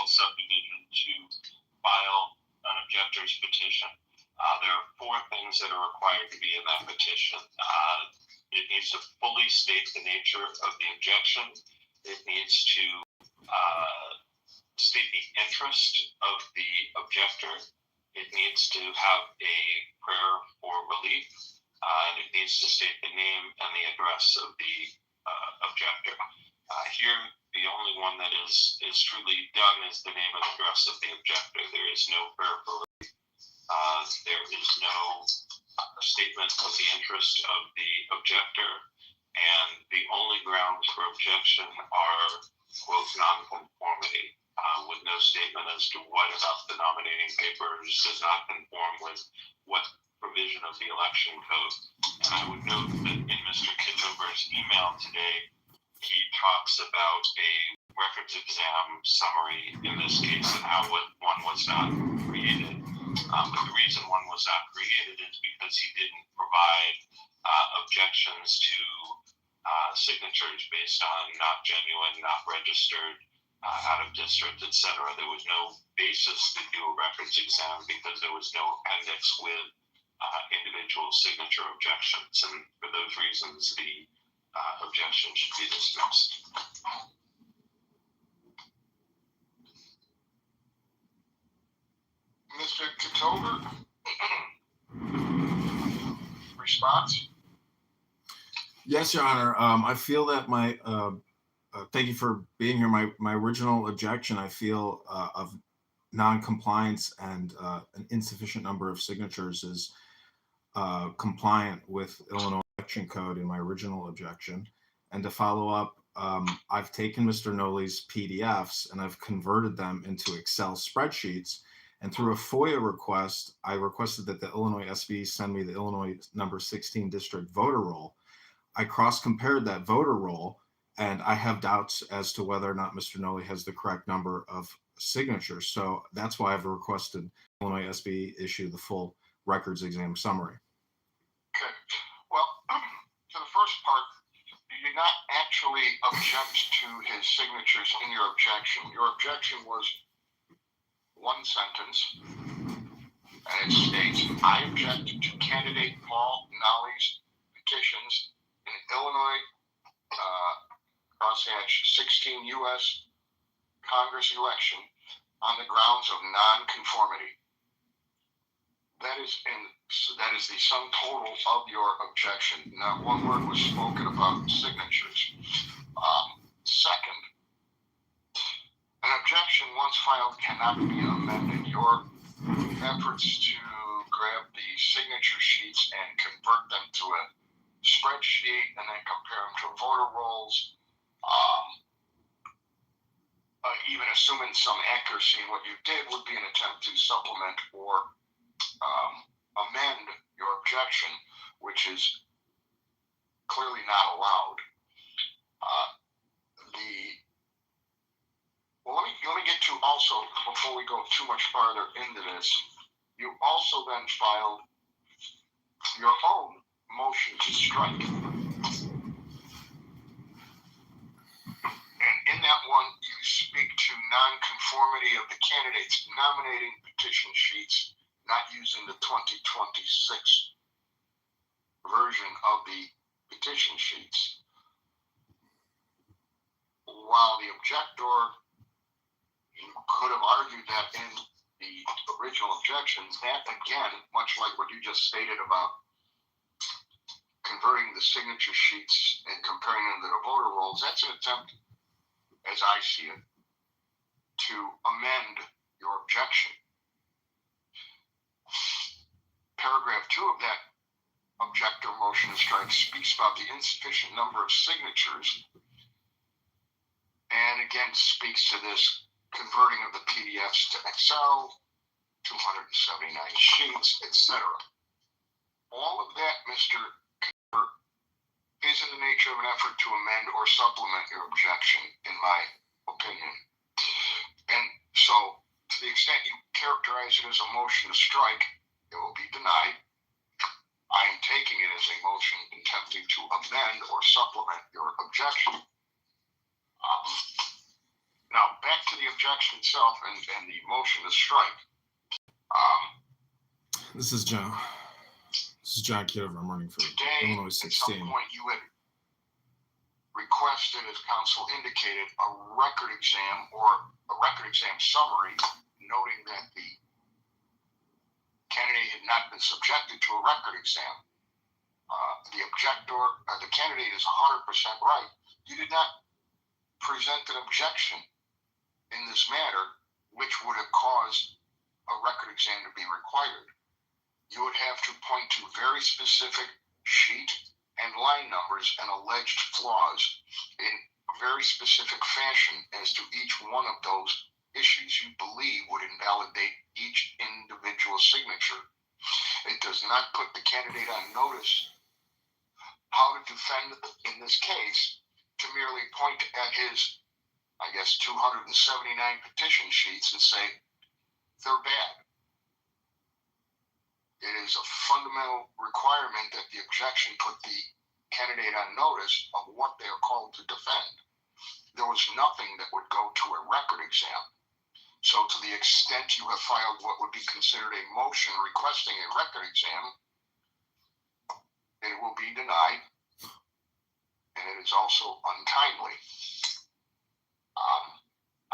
residential subdivision to file an objector's petition. There are 4 things that are required to be in that petition. It needs to fully state the nature of the objection. It needs to state the interest of the objector. It needs to have a prayer for relief. And it needs to state the name and the address of the objector. Here, the only one that is truly done is the name and address of the objector. There is no prayer for relief. There is no statement of the interest of the objector, and the only grounds for objection are, quote, nonconformity, with no statement as to what about the nominating papers does not conform with what provision of the election code. And I would note that in Mr. Kitover's email today, he talks about a records exam summary in this case and how one was not created. But the reason one was not created is because he didn't provide objections to signatures based on not genuine, not registered, out of district, etc. There was no basis to do a records exam because there was no appendix with individual signature objections. And for those reasons, the objection should be dismissed. Mr. Kitover, response? Yes, Your Honor. I feel that my thank you for being here. My original objection, I feel, of non-compliance and an insufficient number of signatures is compliant with Illinois election code in my original objection. And to follow up, I've taken Mr. Noli's PDFs and I've converted them into Excel spreadsheets. And through a FOIA request, I requested that the Illinois SB send me the Illinois number 16 district voter roll. I cross-compared that voter roll, and I have doubts as to whether or not Mr. Noli has the correct number of signatures. So that's why I've requested Illinois SB issue the full records exam summary. Okay. Well, for the first part, you did not actually object to his signatures in your objection. Your objection was one sentence, and it states, I object to candidate Paul Noli's petitions in Illinois crosshatch 16 U.S. Congress election on the grounds of non-conformity. That is the sum total of your objection. Not one word was spoken about signatures. Second, an objection once filed cannot be amended. Your efforts to grab the signature sheets and convert them to a spreadsheet and then compare them to voter rolls, even assuming some accuracy in what you did, would be an attempt to supplement or amend your objection, which is clearly not allowed. Let me get to also, before we go too much farther into this, you also then filed your own motion to strike. And in that one, you speak to non-conformity of the candidates' nominating petition sheets, not using the 2026 version of the petition sheets. While the objector could have argued that in the original objections, that again, much like what you just stated about converting the signature sheets and comparing them to the voter rolls, that's an attempt, as I see it, to amend your objection. Paragraph 2 of that objector motion to strike speaks about the insufficient number of signatures, and again speaks to this converting of the PDFs to Excel, 279 sheets, etc. All of that, Mr. Cooper, is in the nature of an effort to amend or supplement your objection, in my opinion. And so, to the extent you characterize it as a motion to strike, it will be denied. I am taking it as a motion attempting to amend or supplement your objection. Now, back to the objection itself and the motion to strike. This is John. This is John Kitover. I'm running for Today, Illinois at 16. some point, you had requested, as counsel indicated, a record exam or a record exam summary, noting that the candidate had not been subjected to a record exam. The candidate is 100% right. You did not present an objection in this matter, which would have caused a record exam to be required. You would have to point to very specific sheet and line numbers and alleged flaws in very specific fashion as to each one of those issues you believe would invalidate each individual signature. It does not put the candidate on notice how to defend in this case to merely point at his, 279 petition sheets and say they're bad. It is a fundamental requirement that the objection put the candidate on notice of what they are called to defend. There was nothing that would go to a record exam. So to the extent you have filed what would be considered a motion requesting a record exam, it will be denied, and it is also untimely.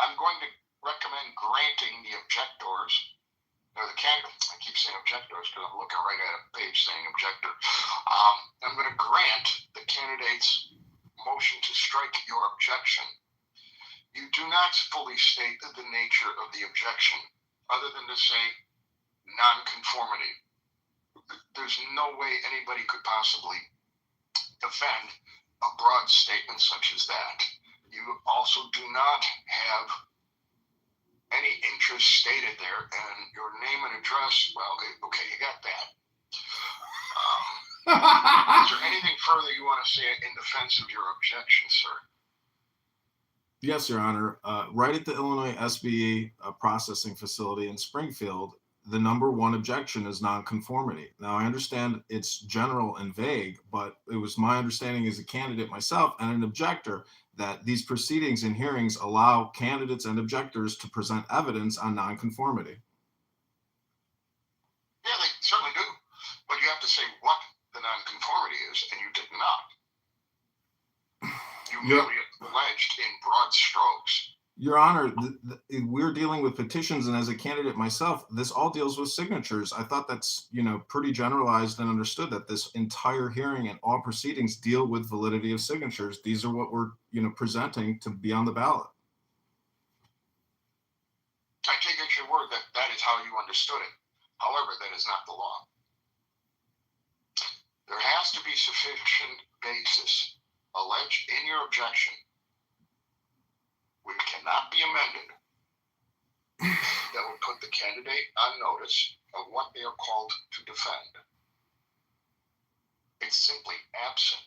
I'm going to recommend granting the objectors, or the candidate, I keep saying objectors because I'm looking right at a page saying objector. I'm going to grant the candidate's motion to strike your objection. You do not fully state the nature of the objection, other than to say nonconformity. There's no way anybody could possibly defend a broad statement such as that. You also do not have any interest stated there, and your name and address, well, okay, you got that. Is there anything further you want to say in defense of your objection, sir? Yes, Your Honor. Right at the Illinois SBE processing facility in Springfield, the number one objection is nonconformity. Now, I understand it's general and vague, but it was my understanding as a candidate myself and an objector that these proceedings and hearings allow candidates and objectors to present evidence on nonconformity. Yeah, they certainly do. But you have to say what the nonconformity is, and you did not. You merely alleged in broad strokes. Your Honor, we're dealing with petitions, and as a candidate myself, this all deals with signatures. I thought that's, pretty generalized and understood that this entire hearing and all proceedings deal with validity of signatures. These are what we're, presenting to be on the ballot. I take it your word that that is how you understood it. However, that is not the law. There has to be sufficient basis alleged in your objection, which cannot be amended, that would put the candidate on notice of what they are called to defend. It's simply absent.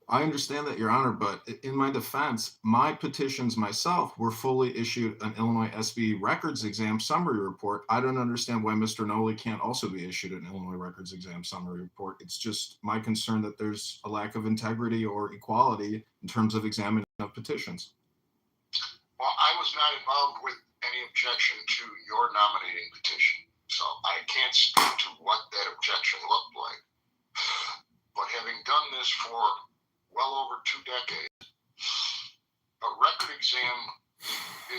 I understand that, Your Honor, but in my defense, my petitions myself were fully issued an Illinois SBE records exam summary report. I don't understand why Mr. Noli can't also be issued an Illinois records exam summary report. It's just my concern that there's a lack of integrity or equality in terms of examining of petitions. Well, I was not involved with any objection to your nominating petition, so I can't speak to what that objection looked like. But having done this for well over 2 decades, a record exam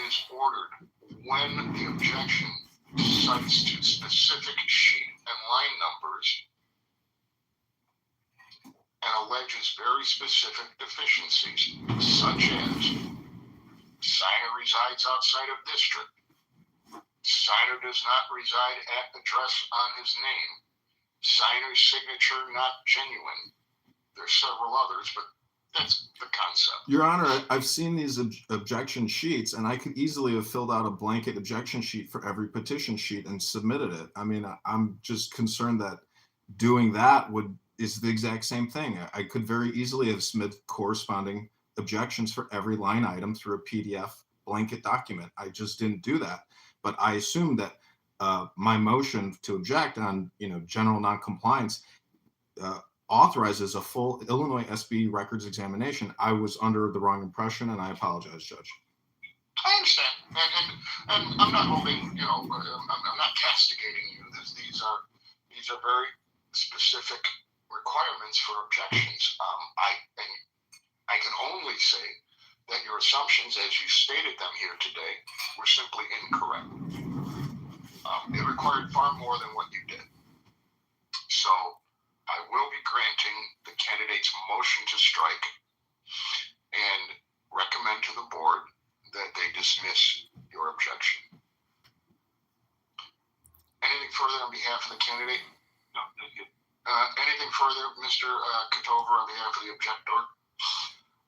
is ordered when the objection cites to specific sheet and line numbers and alleges very specific deficiencies, such as signer resides outside of district, signer does not reside at address on his name, signer's signature not genuine. There's several others, but that's the concept. Your Honor, I've seen these objection sheets, and I could easily have filled out a blanket objection sheet for every petition sheet and submitted it. I mean, I'm just concerned that doing that is the exact same thing. I could very easily have submitted corresponding objections for every line item through a PDF blanket document. I just didn't do that. But I assume that my motion to object on, general noncompliance authorizes a full Illinois SB records examination. I was under the wrong impression, and I apologize, Judge. I understand, and I'm not holding, I'm not castigating you. These are very specific requirements for objections. I can only say that your assumptions, as you stated them here today, were simply incorrect. It required far more than what you did. So I will be granting the candidate's motion to strike and recommend to the board that they dismiss your objection. Anything further on behalf of the candidate? No, thank you. Anything further, Mr. Kitover, on behalf of the objector?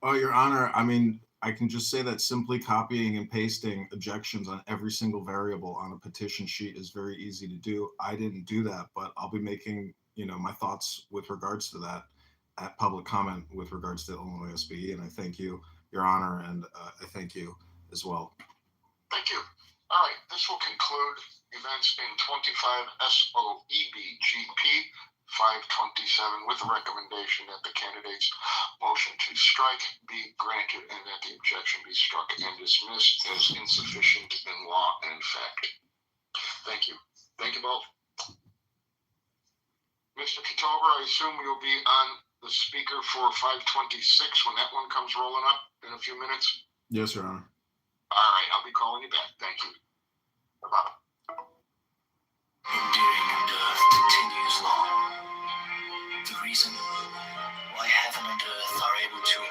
Oh, Your Honor, I mean, I can just say that simply copying and pasting objections on every single variable on a petition sheet is very easy to do. I didn't do that, but I'll be making, my thoughts with regards to that at public comment with regards to Illinois SBE. And I thank you, Your Honor, and I thank you as well. Thank you. All right, this will conclude events in 25 SOEBGP 527 with the recommendation that the candidate's motion to strike be granted and that the objection be struck and dismissed as insufficient in law and fact. Thank you. Thank you both. Mr. Kitover, I assume you'll be on the speaker for 526 when that one comes rolling up in a few minutes? Yes, Your Honor. All right, I'll be calling you back. Thank you. Bye-bye. Enduring and earth continues long. The reason why heaven and earth are able to